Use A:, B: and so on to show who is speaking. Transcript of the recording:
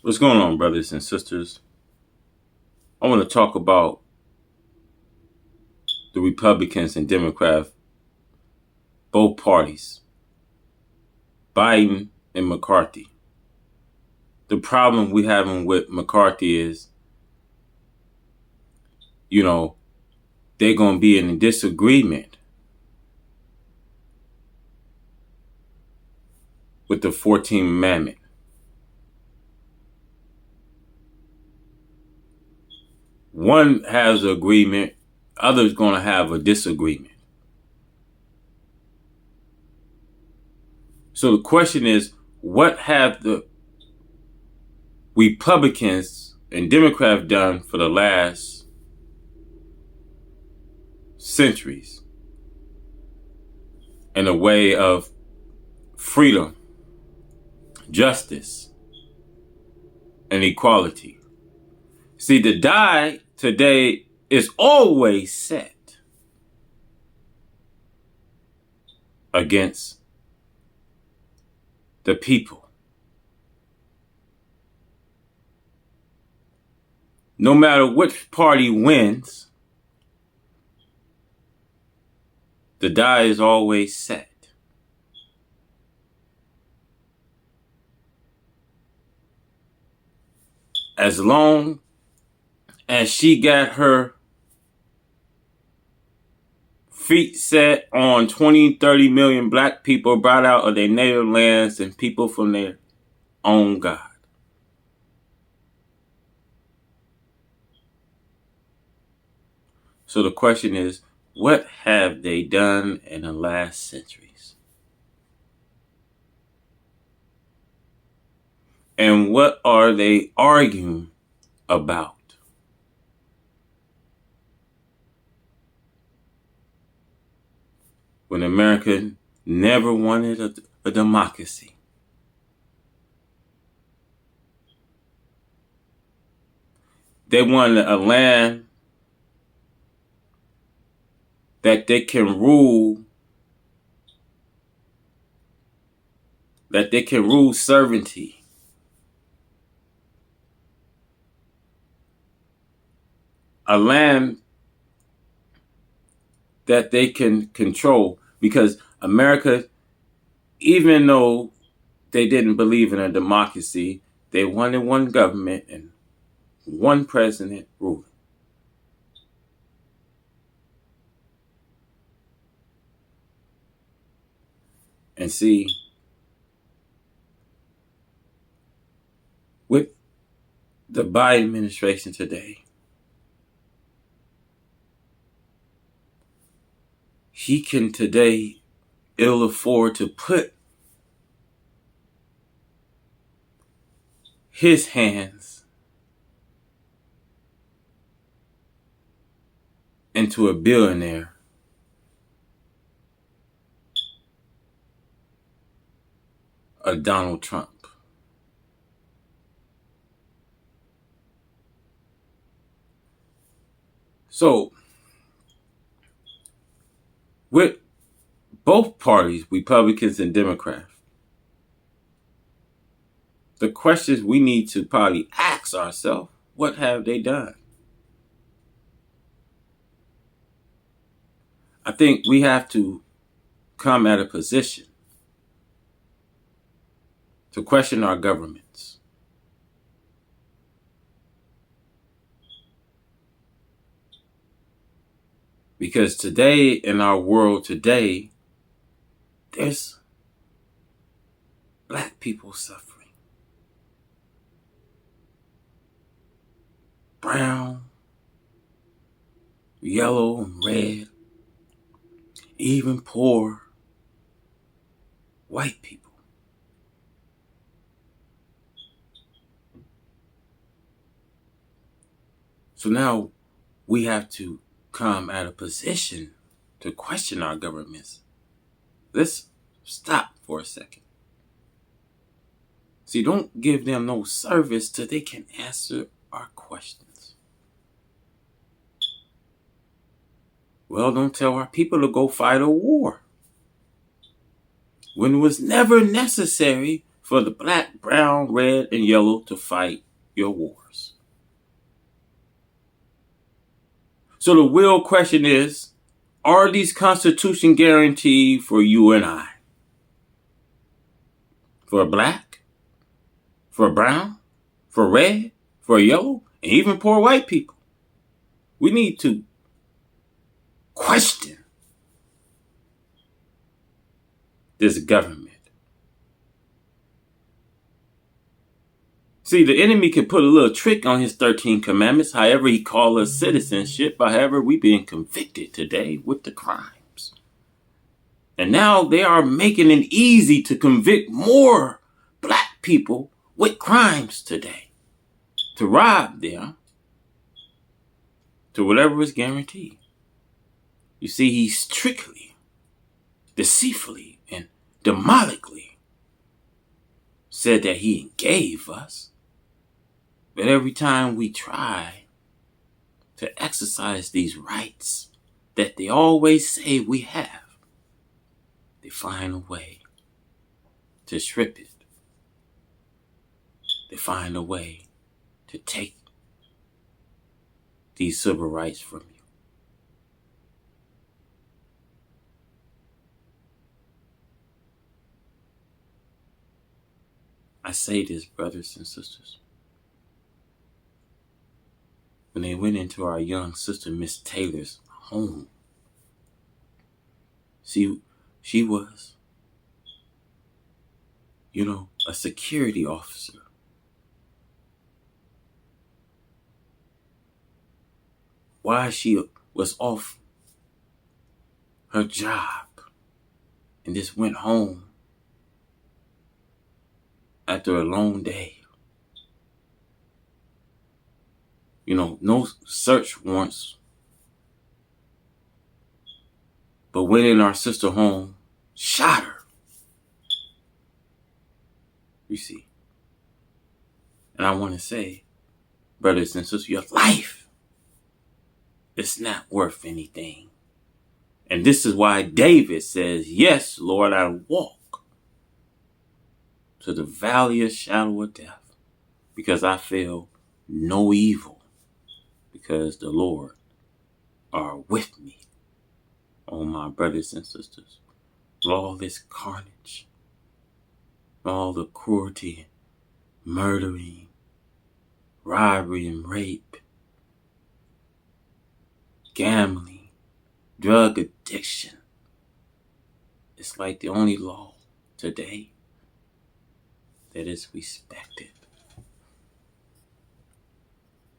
A: What's going on, brothers and sisters? I want to talk about the Republicans and Democrats, both parties, Biden and McCarthy. The problem we having with McCarthy is, they're going to be in a disagreement with the 14th Amendment. One has an agreement, others going to have a disagreement. So the question is, what have the Republicans and Democrats done for the last centuries in a way of freedom, justice, and equality? See, the die today is always set against the people. No matter which party wins, the die is always set. As long as she got her feet set on 20, 30 million black people brought out of their native lands and people from their own God. So the question is, what have they done in the last centuries? And what are they arguing about? When America never wanted a democracy. They wanted a land that they can rule, sovereignty. A land that they can control, because America, even though they didn't believe in a democracy, they wanted one government and one president ruling. And see, with the Biden administration today, he can today ill afford to put his hands into a billionaire of Donald Trump. So, with both parties, Republicans and Democrats, the questions we need to probably ask ourselves, what have they done? I think we have to come at a position to question our governments. Because today, in our world today, there's black people suffering. Brown, yellow, and red. Even poor white people. So now we have to come at a position to question our governments. Let's stop for a second. See, don't give them no service till they can answer our questions. Well, don't tell our people to go fight a war when it was never necessary for the black, brown, red, and yellow to fight your wars. So the real question is, are these Constitution guaranteed for you and I? For a black? For a brown? For a red? For a yellow? And even poor white people? We need to question this government. See, the enemy can put a little trick on his 13 commandments, however he calls us citizenship, however we being convicted today with the crimes. And now they are making it easy to convict more black people with crimes today, to rob them to whatever is guaranteed. You see, he strictly, deceitfully, and demonically said that he gave us. But every time we try to exercise these rights that they always say we have, they find a way to strip it. They find a way to take these civil rights from you. I say this, brothers and sisters. When they went into our young sister, Miss Taylor's home, she was, a security officer. While she was off her job and just went home after a long day. No search warrants, but went in our sister home, shot her. You see. And I want to say, brothers and sisters, your life is not worth anything. And this is why David says, yes, Lord, I walk to the valley of shadow of death, because I feel no evil, because the Lord are with me. Oh, my brothers and sisters, all this carnage, all the cruelty, murdering, robbery and rape, gambling, drug addiction. It's like the only law today that is respected.